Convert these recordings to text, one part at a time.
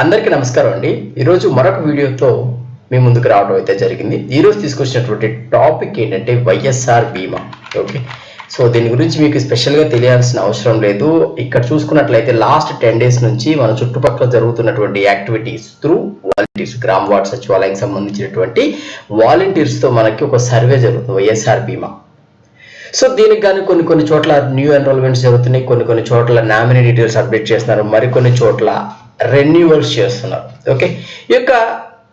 అందరికీ నమస్కారం అండి. ఈరోజు మరొక వీడియోతో మీ ముందుకు రావడం అయితే జరిగింది. ఈరోజు తీసుకొచ్చినటువంటి టాపిక్ ఏంటంటే వైఎస్ఆర్ బీమా. ఓకే, సో దీని గురించి మీకు స్పెషల్గా తెలియాల్సిన అవసరం లేదు. ఇక్కడ చూసుకున్నట్లయితే లాస్ట్ 10 days నుంచి మన చుట్టుపక్కల జరుగుతున్నటువంటి యాక్టివిటీస్ త్రూ వాలంటీర్స్, గ్రామ వార్డ్ సచివాలయానికి సంబంధించినటువంటి వాలంటీర్స్తో మనకి ఒక సర్వే జరుగుతుంది వైఎస్ఆర్ బీమా. సో దీనికి కానీ కొన్ని చోట్ల న్యూ ఎన్రోల్మెంట్స్ జరుగుతున్నాయి, కొన్ని చోట్ల నామినీ డీటెయిల్స్ అప్డేట్ చేస్తున్నారు, మరికొన్ని చోట్ల రెన్యూవల్స్ చేస్తున్నారు. ఓకే, ఈ యొక్క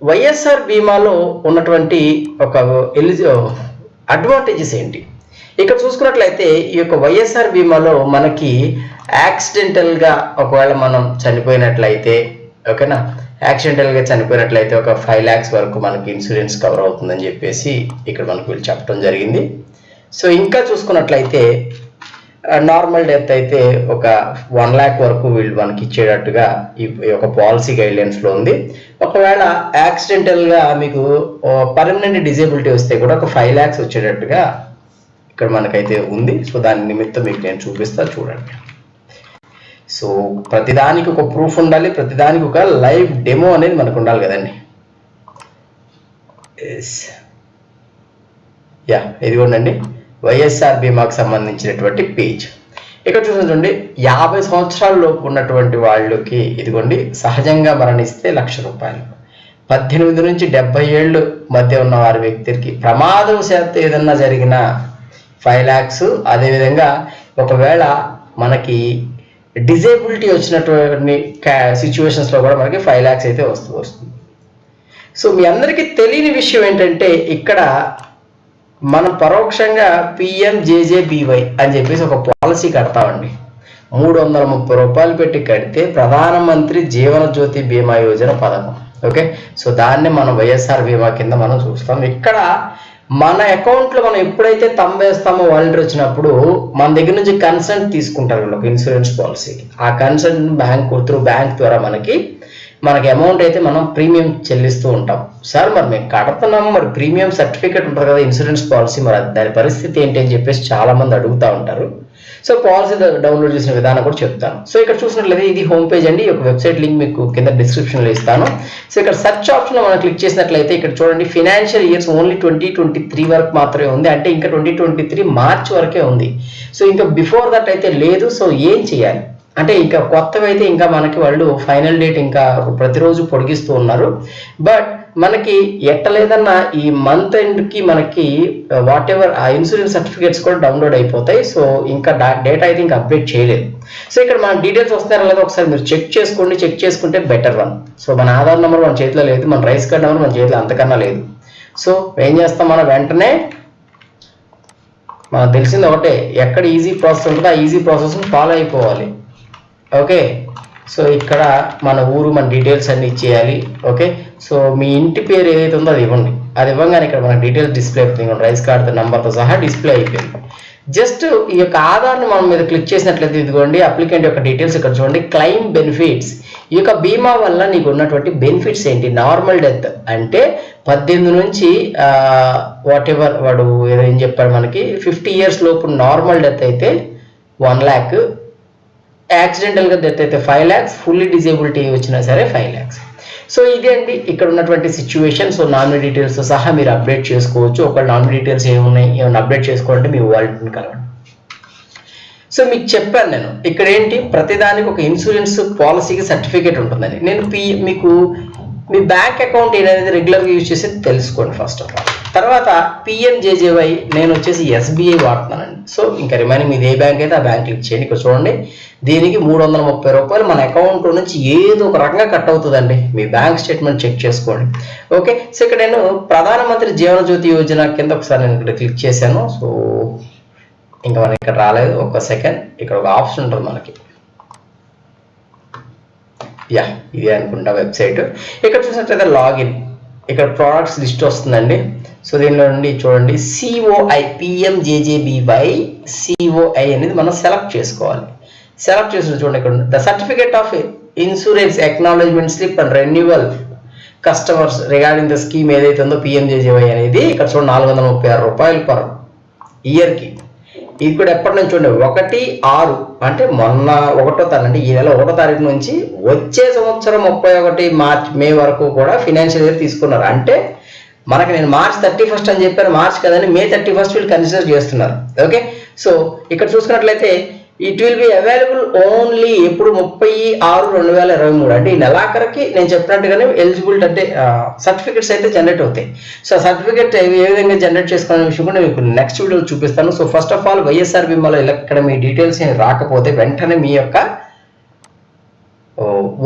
వైఎస్ఆర్ బీమాలో ఉన్నటువంటి ఒక అడ్వాంటేజెస్ ఏంటి ఇక్కడ చూసుకున్నట్లయితే, ఈ యొక్క వైఎస్ఆర్ బీమాలో మనకి యాక్సిడెంటల్గా ఒకవేళ మనం చనిపోయినట్లయితే, ఓకేనా, యాక్సిడెంటల్గా చనిపోయినట్లయితే ఒక 5 lakhs వరకు మనకి ఇన్సూరెన్స్ కవర్ అవుతుందని చెప్పేసి ఇక్కడ మనకు వీళ్ళు చెప్పడం జరిగింది. సో ఇంకా చూసుకున్నట్లయితే నార్మల్ డెత్ అయితే ఒక 1 lakh వరకు వీళ్ళు మనకి ఇచ్చేటట్టుగా ఈ యొక్క పాలసీ గైడ్లైన్స్లో ఉంది. ఒకవేళ యాక్సిడెంటల్గా మీకు పర్మనెంట్ డిజేబిలిటీ వస్తే కూడా ఒక 5 lakhs వచ్చేటట్టుగా ఇక్కడ మనకైతే ఉంది. సో దాని నిమిత్తం మీకు నేను చూపిస్తాను, చూడండి. సో ప్రతిదానికి ఒక ప్రూఫ్ ఉండాలి, ప్రతిదానికి ఒక లైవ్ డెమో అనేది మనకు ఉండాలి కదండి. ఇది చూడండి, వైఎస్ఆర్ బీమాకు సంబంధించినటువంటి పేజ్. ఇక్కడ చూడండి, 50 సంవత్సరాల లోపు ఉన్నటువంటి వాళ్ళకి ఇదిగోండి సహజంగా మరణిస్తే 1,00,000 రూపాయలు, 18 నుంచి 70 ఏళ్ళు మధ్య ఉన్న వారి వ్యక్తికి ప్రమాదవశాత్తు ఏదన్నా జరిగిన 5 lakhs. అదేవిధంగా ఒకవేళ మనకి డిజేబిలిటీ వచ్చినటువంటి సిచ్యువేషన్స్లో కూడా మనకి 5 lakhs అయితే వస్తుంది. సో మీ అందరికీ తెలియని విషయం ఏంటంటే, ఇక్కడ మనం పరోక్షంగా PMJJBY అని చెప్పేసి ఒక పాలసీ కడతామండి. 330 రూపాయలు పెట్టి కడితే ప్రధానమంత్రి జీవన జ్యోతి బీమా యోజన పథకం. ఓకే, సో దాన్ని మనం వైఎస్ఆర్ బీమా కింద మనం చూస్తాం. ఇక్కడ మన అకౌంట్లో మనం ఎప్పుడైతే వేస్తామో వాలంటీర్ వచ్చినప్పుడు మన దగ్గర నుంచి కన్సెంట్ తీసుకుంటారు వీళ్ళకి ఇన్సూరెన్స్ పాలసీకి. ఆ కన్సెంట్ బ్యాంక్ ద్వారా మనకి అమౌంట్ అయితే మనం ప్రీమియం చెల్లిస్తూ ఉంటాం. సార్ మరి మేము కడుతున్నాము, మరి ప్రీమియం సర్టిఫికేట్ ఉంటుంది కదా ఇన్సూరెన్స్ పాలసీ, మరి దాని పరిస్థితి ఏంటి అని చెప్పేసి చాలా మంది అడుగుతూ ఉంటారు. సో పాలసీ డౌన్లోడ్ చేసిన విధానం కూడా చెప్తాను. సో ఇక్కడ చూసినట్లయితే ఇది హోమ్ పేజ్ అండి. ఒక వెబ్సైట్ లింక్ మీకు కింద డిస్క్రిప్షన్లో ఇస్తాను. సో ఇక్కడ సెర్చ్ ఆప్షన్లో మనం క్లిక్ చేసినట్లయితే ఇక్కడ చూడండి, ఫైనాన్షియల్ ఇయర్స్ ఓన్లీ 2023 వరకు మాత్రమే ఉంది. అంటే ఇంకా 2023 మార్చ్ వరకే ఉంది. సో ఇంకా బిఫోర్ దట్ అయితే లేదు. సో ఏం చేయాలి అంటే, ఇంకా కొత్తవి అయితే ఇంకా మనకి వాళ్ళు ఫైనల్ డేట్ ఇంకా ప్రతిరోజు పొడిగిస్తూ ఉన్నారు. బట్ మనకి ఎట్టలేదన్నా ఈ మంత్ ఎండ్కి మనకి వాట్ ఎవర్ ఆ ఇన్సూరెన్స్ సర్టిఫికేట్స్ కూడా డౌన్లోడ్ అయిపోతాయి. సో ఇంకా డేటా అయితే ఇంకా అప్డేట్ చేయలేదు. సో ఇక్కడ మన డీటెయిల్స్ వస్తున్నారా లేదా ఒకసారి మీరు చెక్ చేసుకోండి. చెక్ చేసుకుంటే బెటర్ వన్. సో మన ఆధార్ నెంబర్ మన చేతిలో లేదు, మన రైస్ కార్డ్ నెంబర్ మన చేతిలో అంతకన్నా లేదు. సో ఏం చేస్తాం, మనం వెంటనే మనకు తెలిసింది ఒకటే, ఎక్కడ ఈజీ ప్రాసెస్ ఉంటుందో ఆ ఈజీ ప్రాసెస్ని ఫాలో అయిపోవాలి. ఓకే, సో ఇక్కడ మన ఊరు, మన డీటెయిల్స్ అన్ని ఇచ్చేయాలి. ఓకే, సో మీ ఇంటి పేరు ఏదైతే ఉందో అది ఇవ్వండి. అది ఇవ్వగానే ఇక్కడ మన డీటెయిల్స్ డిస్ప్లే అవుతుంది, రైస్ కార్డ్ నెంబర్తో సహా డిస్ప్లే అయిపోయింది. జస్ట్ ఈ యొక్క ఆధార్ని మనం మీద క్లిక్ చేసినట్లయితే ఇదిగోండి అప్లికెంట్ యొక్క డీటెయిల్స్ ఇక్కడ చూడండి. క్లెయిమ్ బెనిఫిట్స్, ఈ యొక్క బీమా వల్ల నీకు ఉన్నటువంటి బెనిఫిట్స్ ఏంటి. నార్మల్ డెత్ అంటే 18 నుంచి వాట్ ఎవర్ వాడు ఏం చెప్పాడు మనకి 50 years లోపు నార్మల్ డెత్ అయితే 1 lakh, యాక్సిడెంటల్గా డెత్ అయితే 5 lakhs, ఫుల్లీ డిజేబిలిటీ వచ్చినా సరే 5 lakhs. సో ఇదే అండి ఇక్కడ ఉన్నటువంటి సిచ్యువేషన్. సో నామినీ డీటెయిల్స్ సహా మీరు అప్డేట్ చేసుకోవచ్చు. ఒకవేళ నామినీ డీటెయిల్స్ ఏమైనా అప్డేట్ చేసుకోవాలంటే మీ వాలంటీర్ని కలవండి. సో మీకు చెప్పాను నేను ఇక్కడ ఏంటి, ప్రతిదానికి ఒక ఇన్సూరెన్స్ పాలసీకి సర్టిఫికేట్ ఉంటుందని. నేను మీకు మీ బ్యాంక్ అకౌంట్ ఏదైతే రెగ్యులర్గా యూజ్ చేసి తెలుసుకోండి ఫస్ట్ ఆఫ్ ఆల్. తర్వాత PMJJY నేను వచ్చేసి SBI వాడుతున్నానండి. సో ఇంకా రిమైనింగ్ మీది ఏ బ్యాంక్ అయితే ఆ బ్యాంక్ క్లిక్ చేయండి. ఇక్కడ చూడండి, దీనికి 330 రూపాయలు మన అకౌంట్ నుంచి ఏదో ఒక రకంగా కట్ అవుతుందండి. మీ బ్యాంక్ స్టేట్మెంట్ చెక్ చేసుకోండి. ఓకే, సో ఇక్కడ నేను ప్రధానమంత్రి జీవన జ్యోతి యోజన కింద ఒకసారి నేను ఇక్కడ క్లిక్ చేశాను. సో ఇంకా మనకి ఇక్కడ రాలేదు, ఒక సెకండ్. ఇక్కడ ఒక ఆప్షన్ ఉంటుంది మనకి, ఇదే అనుకుంటా వెబ్సైట్. ఇక్కడ చూసినట్లయితే లాగిన్, ఇక్కడ ప్రోడక్ట్స్ లిస్ట్ వస్తుందండి. సో దీనిలో నుండి చూడండి COI PMJJBY COI అనేది మనం సెలెక్ట్ చేసుకోవాలి. సెలెక్ట్ చేసిన చూడండి ఇక్కడ the certificate of insurance acknowledgement slip and renewal customers regarding the scheme ఏదైతే ఉందో PMJJY అనేది ఇక్కడ చూడండి 436 రూపాయలు పర్ ఇయర్కి. ఇది కూడా ఎప్పటి నుంచి ఉండే 1/6 అంటే మొన్న 1వ తారీఖు అంటే ఈ నెల 1వ తారీఖు నుంచి వచ్చే సంవత్సరం 31 మే వరకు కూడా ఫినాన్షియల్ ఇయర్ తీసుకున్నారు. అంటే మనకి నేను March 31 అని చెప్పాను, మార్చ్ కదండి, May 31 వీళ్ళు కన్సిడర్ చేస్తున్నారు. ఓకే, సో ఇక్కడ చూసుకున్నట్లయితే it will be available only ఎప్పుడు 30/6/2023 అంటే ఈ నెలాఖరికి నేను చెప్పినట్టుగానే ఎలిజిబిలిటీ అంటే సర్టిఫికెట్స్ అయితే జనరేట్ అవుతాయి. సో సర్టిఫికెట్ ఏ విధంగా జనరేట్ చేసుకునే విషయం కూడా నేను నెక్స్ట్ వీడియోలో చూపిస్తాను. So first of all YSR బీమాలో ఇక్కడ మీ డీటెయిల్స్ రాకపోతే వెంటనే మీ యొక్క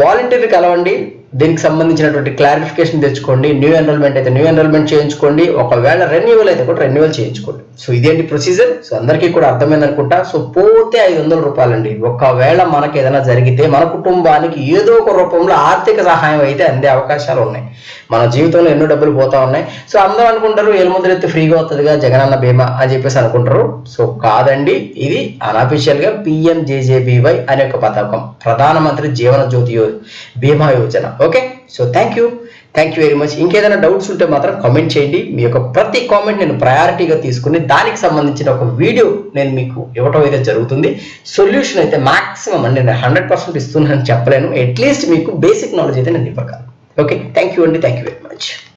వాలంటీర్ని కలవండి, దీనికి సంబంధించినటువంటి క్లారిఫికేషన్ తెచ్చుకోండి. న్యూ ఎన్రోల్మెంట్ అయితే న్యూ ఎన్రోల్మెంట్ చేయించుకోండి, ఒకవేళ రెన్యువల్ అయితే కూడా రెన్యువల్ చేయించుకోండి. సో ఇదేంటి ప్రొసీజర్, సో అందరికీ కూడా అర్థమైంది అనుకుంటా. సో పోతే 500 రూపాయలండి. ఒకవేళ మనకి ఏదైనా జరిగితే మన కుటుంబానికి ఏదో ఒక రూపంలో ఆర్థిక సహాయం అయితే అందే అవకాశాలు ఉన్నాయి. మన జీవితంలో ఎన్నో డబ్బులు పోతా ఉన్నాయి. సో అందరూ అనుకుంటారు ఎలుముద్రెత్తి ఫ్రీగా వస్తుందిగా జగనన్న బీమా అని చెప్పేసి అనుకుంటారు. సో కాదండి, ఇది అన్అఫీషియల్ గా PMJJBY అనే ఒక పథకం, ప్రధానమంత్రి జీవన జ్యోతి బీమా Yojana. Okay, so thank you very much. ఇంకేదైనా డౌట్స్ ఉంటే మాత్రం కామెంట్ చేయండి. మీ యొక్క ప్రతి కామెంట్ నేను ప్రయారిటీగా తీసుకుని దానికి సంబంధించిన ఒక వీడియో నేను మీకు ఇవ్వటం అయితే జరుగుతుంది. సొల్యూషన్ అయితే మాక్సిమం అండి నేను 100% ఇస్తున్నానని చెప్పలేను, అట్లీస్ట్ మీకు బేసిక్ నాలెడ్జ్ అయితే నేను ఇవ్వగలను. ఓకే, థ్యాంక్ యూ అండి, థ్యాంక్ యూ వెరీ మచ్.